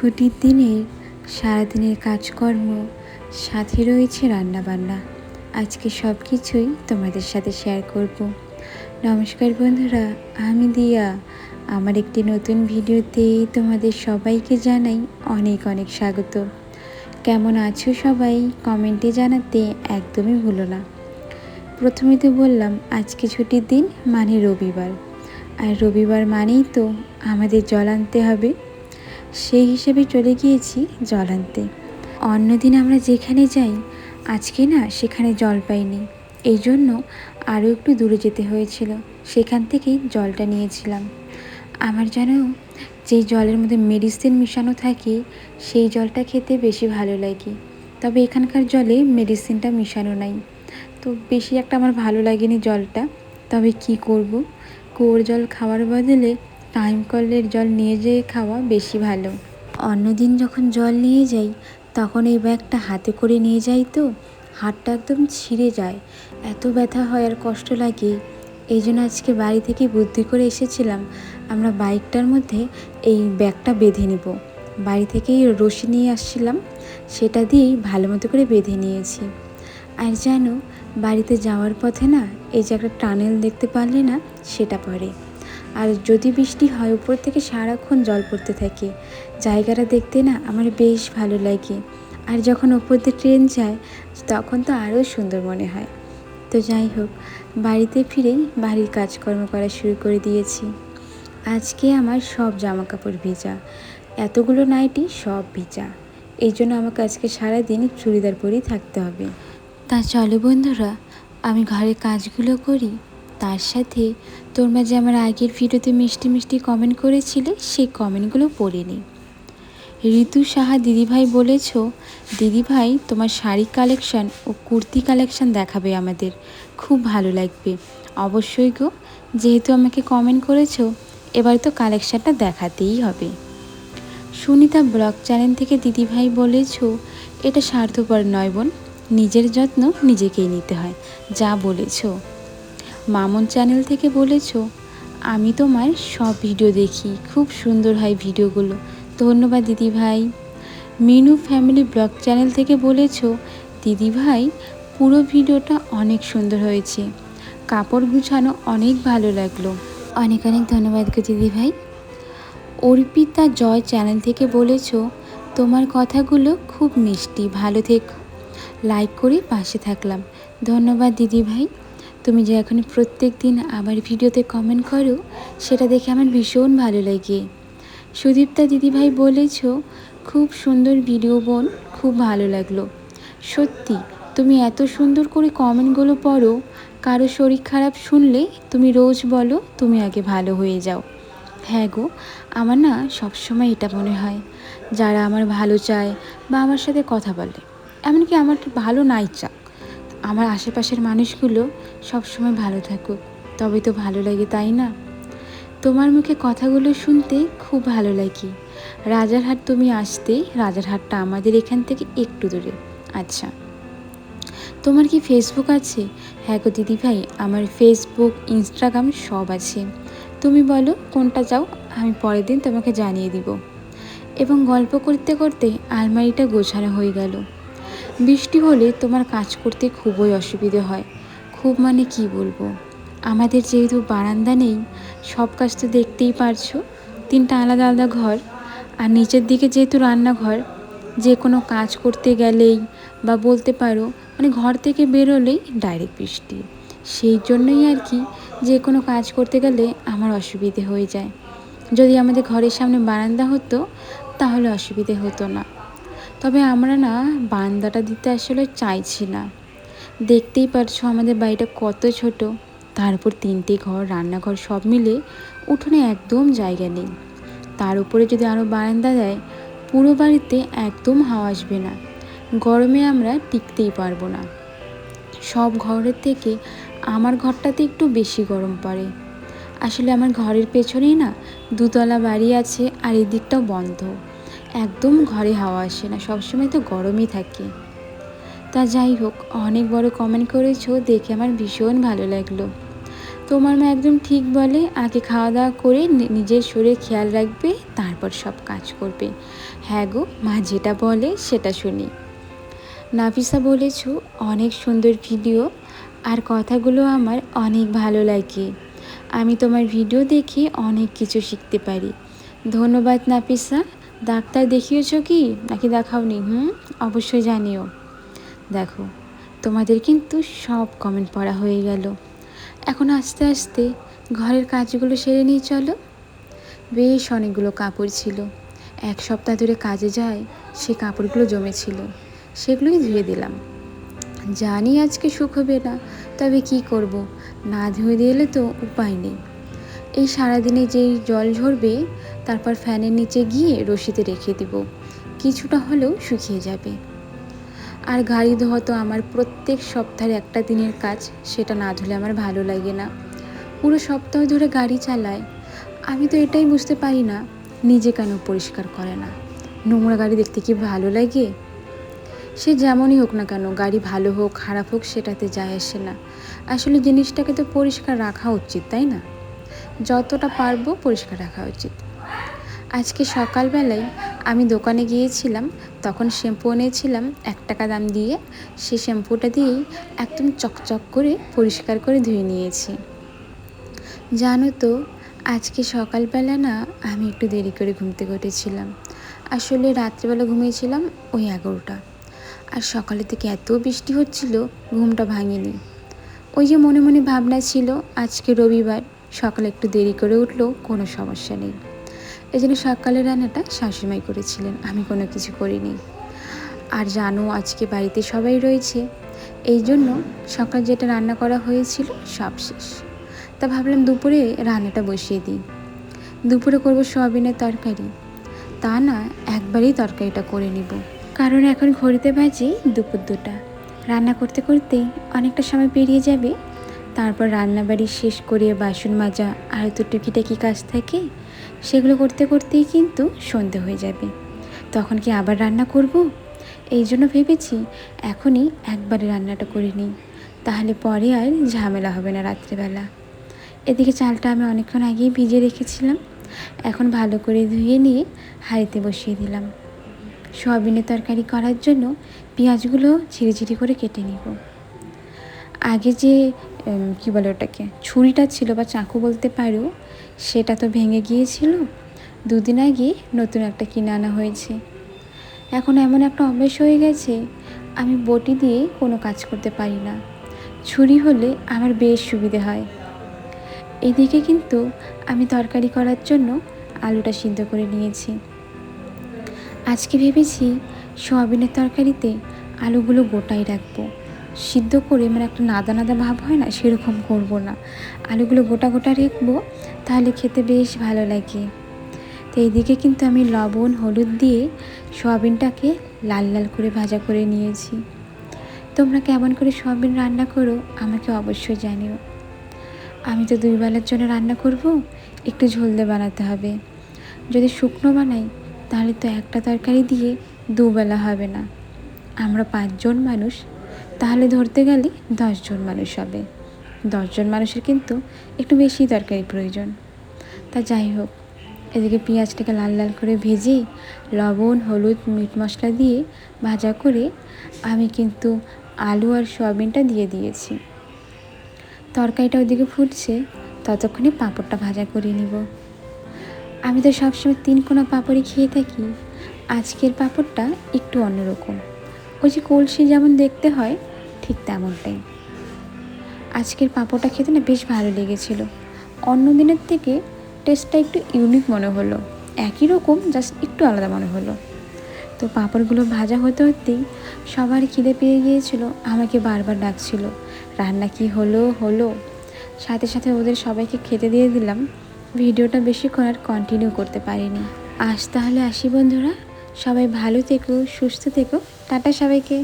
ছুটির দিনের সারাদিনের কাজকর্ম, সাথে রয়েছে রান্নাবান্না। আজকে সব কিছুই তোমাদের সাথে শেয়ার করব। নমস্কার বন্ধুরা, আমি দিয়া। আমার একটি নতুন ভিডিওতে তোমাদের সবাইকে জানাই অনেক অনেক স্বাগত। কেমন আছো সবাই কমেন্টে জানাতে একদমই ভুলো না। প্রথমে তো বললাম আজকে ছুটির দিন মানে রবিবার, আর রবিবার মানেই তো আমাদের জল আনতে হবে। সেই হিসেবে চলে গিয়েছি জল আনতে। অন্যদিন আমরা যেখানে যাই, আজকে না সেখানে জল পাইনি, এই জন্য আরও একটু দূরে যেতে হয়েছিল। সেখান থেকেই জলটা নিয়েছিলাম। আমার যেন যেই জলের মধ্যে মেডিসিন মেশানো থাকে সেই জলটা খেতে বেশি ভালো লাগে। তবে এখানকার জলে মেডিসিনটা মেশানো নাই, তো বেশি একটা আমার ভালো লাগেনি জলটা। তবে কি করব, কুয়োর জল খাওয়ার বদলে টাইম কলের জল নিয়ে যেয়ে খাওয়া বেশি ভালো। অন্যদিন যখন জল নিয়ে যাই তখন এই ব্যাগটা হাতে করে নিয়ে যাই, তো হাতটা একদম ছিঁড়ে যায়, এত ব্যথা হয় আর কষ্ট লাগে। এই জন্য আজকে বাড়ি থেকে বুদ্ধি করে এসেছিলাম আমরা বাইকটার মধ্যে এই ব্যাগটা বেঁধে নিব। বাড়ি থেকেই রশি নিয়ে আসছিলাম, সেটা দিয়েই ভালো মতো করে বেঁধে নিয়েছি। আর জানো, বাড়িতে যাওয়ার পথে না এই যে একটা টানেল দেখতে পারলে না, সেটা পড়ে। আর যদি বৃষ্টি হয় উপর থেকে সারাক্ষণ জল পড়তে থাকে, জায়গাটা দেখতে না আমার বেশ ভালো লাগে। আর যখন উপর দিয়ে ট্রেন যায় তখন তো আরও সুন্দর মনে হয়। তো যাই হোক, বাড়িতে ফিরেই বাড়ির কাজকর্ম করা শুরু করে দিয়েছি। আজকে আমার সব জামা কাপড় ভিজা, এতগুলো নাইটি সব ভিজা। এই জন্য আমাকে আজকে সারাদিন চুড়িদার পরেই থাকতে হবে। তা চলো বন্ধুরা, আমি ঘরের কাজগুলো করি, তার সাথে তোমরা যে আমার আগের ভিডিওতে মিষ্টি মিষ্টি কমেন্ট করেছিলে সেই কমেন্টগুলো পড়ে নিই। ঋতু সাহা দিদিভাই বলেছ, দিদিভাই তোমার শাড়ি কালেকশান ও কুর্তি কালেকশান দেখাবে আমাদের, খুব ভালো লাগবে। অবশ্যই গো, যেহেতু আমাকে কমেন্ট করেছো এবার তো কালেকশানটা দেখাতেই হবে। সুনিতা ব্লগ চ্যানেল থেকে দিদিভাই বলেছ, এটা স্বার্থপর নয় বোন, নিজের যত্ন নিজেকেই নিতে হয়, যা বলেছ। মামন চ্যানেল থেকে বলেছ, আমি তোমার সব ভিডিও দেখি, খুব সুন্দর হয় ভিডিওগুলো, ধন্যবাদ দিদিভাই। মিনু ফ্যামিলি ব্লগ চ্যানেল থেকে বলেছ, দিদিভাই পুরো ভিডিওটা অনেক সুন্দর হয়েছে, কাপড় গুছানো অনেক ভালো লাগলো। অনেক অনেক ধন্যবাদ গো দিদিভাই। অর্পিতা জয় চ্যানেল থেকে বলেছ, তোমার কথাগুলো খুব মিষ্টি, ভালো থেকো, লাইক করে পাশে থাকলাম। ধন্যবাদ দিদিভাই। তুমি যে এখন প্রত্যেক দিন আমার ভিডিওতে কমেন্ট করো সেটা দেখে আমার ভীষণ ভালো লাগে। সুদীপ্তা দিদিভাই বলেছ, খুব সুন্দর ভিডিও বোন, খুব ভালো লাগলো। সত্যি তুমি এত সুন্দর করে কমেন্টগুলো পড়ো, কারো শরীর খারাপ শুনলে তুমি রোজ বলো তুমি আগে ভালো হয়ে যাও। হ্যাঁ গো, আমার না সবসময় এটা মনে হয়, যারা আমার ভালো চায় বা আমার সাথে কথা বলে, এমনকি আমার ভালো নাই চাক, আমার আশেপাশের মানুষগুলো সবসময় ভালো থাকুক, তবে তো ভালো লাগে, তাই না? তোমার মুখে কথাগুলো শুনতে খুব ভালো লাগে। রাজারহাট তুমি আসতে, রাজারহাটটা আমাদের এখান থেকে একটু দূরে। আচ্ছা, তোমার কি ফেসবুক আছে? হ্যাঁ গো দিদিভাই, আমার ফেসবুক ইনস্টাগ্রাম সব আছে। তুমি বলো কোনটা চাও, আমি পরের দিন তোমাকে জানিয়ে দিব। এবং গল্প করতে করতে আলমারিটা গোছানো হয়ে গেল। বৃষ্টি হলে তোমার কাজ করতে খুবই অসুবিধে হয়, খুব মানে কি বলবো। আমাদের যেহেতু বারান্দা নেই, সব কাজ তো দেখতেই পারছো, 3টা আলাদা আলাদা ঘর, আর নিচের দিকে যেহেতু রান্নাঘর, যে কোনো কাজ করতে গেলেই বা বলতে পারো মানে ঘর থেকে বেরোলেই ডাইরেক্ট বৃষ্টি, সেই জন্যই আর কি যে কোনো কাজ করতে গেলে আমার অসুবিধে হয়ে যায়। যদি আমাদের ঘরের সামনে বারান্দা হতো তাহলে অসুবিধে হতো না। তবে আমরা না বারান্দাটা দিতে আসলে চাইছি না। দেখতেই পারছো আমাদের বাড়িটা কত ছোট, তার উপর 3টে ঘর, রান্নাঘর সব মিলে উঠোনে একদম জায়গা নেই। তার উপরে যদি আরও বারান্দা দেয়, পুরো বাড়িতে একদম হাওয়া আসবে না, গরমে আমরা টিকতেই পারবো না। সব ঘরের থেকে আমার ঘরটাতে একটু বেশি গরম পড়ে। আসলে আমার ঘরের পেছনেই না 2তলা বাড়ি আছে, আর এই দিকটাও বন্ধ, একদম ঘরে হাওয়া আসে না, সবসময় তো গরমই থাকে। তা যাই হোক, অনেক বড় কমেন্ট করেছো, দেখে আমার ভীষণ ভালো লাগলো। তোমার মা একদম ঠিক বলে, আগে খাওয়া দাওয়া করে নিজের শরীর খেয়াল রাখবে, তারপর সব কাজ করবে। হ্যাঁ গো, মা যেটা বলে সেটা শুনি। নাফিসা বলেছ, অনেক সুন্দর ভিডিও আর কথাগুলো আমার অনেক ভালো লাগে। আমি তোমার ভিডিও দেখে অনেক কিছু শিখতে পারি। ধন্যবাদ নাফিসা। ডাক্তার দেখিয়েছ কি নাকি দেখাওনি? অবশ্যই জানিও। দেখো, তোমাদের কিন্তু সব কমেন্ট পড়া হয়ে গেল। এখন আস্তে আস্তে ঘরের কাজগুলো সেরে নিয়ে চলো। বেশ অনেকগুলো কাপড় ছিল, 1 সপ্তাহ ধরে কাজে যায়, সে কাপড়গুলো জমেছিল, সেগুলোই ধুয়ে দিলাম। জানি আজকে শুকোবে না, তবে কি করব, না ধুয়ে দিলে তো উপায় নেই। এই সারাদিনে যেই জল ঝরবে, তারপর ফ্যানের নিচে গিয়ে রশিতে রেখে দিব, কিছুটা হলেও শুকিয়ে যাবে। আর গাড়ি ধোয়া তো আমার প্রত্যেক সপ্তাহের একটা দিনের কাজ, সেটা না ধুলে আমার ভালো লাগে না। পুরো সপ্তাহ ধরে গাড়ি চালায়, আমি তো এটাই বুঝতে পারি না নিজে কেন পরিষ্কার করে না। নোংরা গাড়ি দেখতে কি ভালো লাগে? সে যেমনই হোক না কেন, গাড়ি ভালো হোক খারাপ হোক সেটাতে যায় আসে না। আসলে জিনিসটাকে তো পরিষ্কার রাখা উচিত, তাই না? যতটা পারবো পরিষ্কার রাখা উচিত। আজকে সকালবেলায় আমি দোকানে গিয়েছিলাম, তখন শ্যাম্পু এনেছিলাম 1 টাকা দাম দিয়ে। সেই শ্যাম্পুটা দিয়েই একদম চকচক করে পরিষ্কার করে ধুয়ে নিয়েছি। জানো তো, আজকে সকালবেলা না আমি একটু দেরি করে ঘুম থেকে উঠেছিলাম। আসলে রাত্রেবেলা ঘুমিয়েছিলাম ওই 11টা, আর সকালের থেকে এত বৃষ্টি হচ্ছিল ঘুমটা ভাঙেনি। ওই যে মনে মনে ভাবনা ছিল আজকে রবিবার, সকালে একটু দেরি করে উঠলেও কোনো সমস্যা নেই। এই জন্য সকালের রান্নাটা শাশুড়িমাই করেছিলেন, আমি কোনো কিছু করিনি। আর জানো আজকে বাড়িতে সবাই রয়েছে, এই জন্য সকাল যেটা রান্না করা হয়েছিল সব শেষ। তা ভাবলাম দুপুরে রান্নাটা বসিয়ে দিই। দুপুরে করব সয়াবিনের তরকারি, তা না একবারেই তরকারিটা করে নিব, কারণ এখন ঘড়িতে বাজে দুপুর 2টা। রান্না করতে করতে অনেকটা সময় পেরিয়ে যাবে। তারপর রান্নাবাড়ি শেষ করে বাসন মাজা আর তো টুকিটাকি কাজ থাকে, সেগুলো করতে করতেই কিন্তু সন্ধে হয়ে যাবে। তখন কি আবার রান্না করব? এই জন্য ভেবেছি এখনই একবারে রান্নাটা করে নিই, তাহলে পরে আর ঝামেলা হবে না রাত্রেবেলা। এদিকে চালটা আমি অনেকক্ষণ আগেই ভিজিয়ে রেখেছিলাম, এখন ভালো করে ধুয়ে নিয়ে হাঁড়িতে বসিয়ে দিলাম। সয়াবিনের তরকারি করার জন্য পেঁয়াজগুলো ঝিরিঝিরি করে কেটে নিব। আগে যে কী বলে ওটাকে, ছুরিটা ছিল বা চাকু বলতে পারো, সেটা তো ভেঙে গিয়েছিল। 2 দিন আগে নতুন একটা কিনে আনা হয়েছে। এখন এমন একটা অভ্যাস হয়ে গেছে, আমি বটি দিয়ে কোনো কাজ করতে পারি না, ছুরি হলে আমার বেশ সুবিধে হয়। এদিকে কিন্তু আমি তরকারি করার জন্য আলুটা সিদ্ধ করে নিয়েছি। আজকে ভেবেছি সয়াবিনের তরকারিতে আলুগুলো গোটাই রাখবো, সিদ্ধ করে মানে একটা নাদা নাদা ভাব হয় না, সেরকম করব না। আলুগুলো গোটা গোটা রাখবো, তাহলে খেতে বেশ ভালো লাগে। তো এইদিকে কিন্তু আমি লবণ হলুদ দিয়ে সয়াবিনটাকে লাল লাল করে ভাজা করে নিয়েছি। তোমরা কেমন করে সয়াবিন রান্না করো আমাকে অবশ্যই জানিও। আমি তো 2 বেলার জন্য রান্না করব, একটু ঝোল দিয়ে বানাতে হবে। যদি শুকনো বানাই তাহলে তো একটা তরকারি দিয়ে 2 বেলা হবে না। আমরা 5 জন মানুষ, তাহলে ধরতে গেলে 10 জন মানুষ হবে। 10 জন মানুষের কিন্তু একটু বেশি তরকারি প্রয়োজন। তা যাই হোক, এদিকে পেঁয়াজটাকে লাল লাল করে ভেজে লবণ হলুদ মিট মশলা দিয়ে ভাজা করে আমি কিন্তু আলু আর সয়াবিনটা দিয়ে দিয়েছি। তরকারিটা ওদিকে ফুটছে, ততক্ষণে পাঁপড়টা ভাজা করে নিব। আমি তো সবসময় 3 কোনা পাঁপড়ই খেয়ে থাকি, আজকের পাঁপড়টা একটু অন্যরকম। ওই যে কলসি যেমন দেখতে হয় ঠিক তেমনটাই। আজকের পাঁপড়টা খেতে না বেশ ভালো লেগেছিল, অন্য দিনের থেকে টেস্টটা একটু ইউনিক মনে হলো, একই রকম জাস্ট একটু আলাদা মনে হলো। তো পাঁপড়গুলো ভাজা হতে হতেই সবার খিদে পেয়ে গিয়েছিল, আমাকে বারবার ডাকছিল রান্না কি হলো হলো। সাথে সাথে ওদের সবাইকে খেতে দিয়ে দিলাম। ভিডিওটা বেশিক্ষণ আর কন্টিনিউ করতে পারিনি। আজ তাহলে আসি বন্ধুরা, সবাই ভালো থেকো সুস্থ থেকো, টাটা সবাইকে।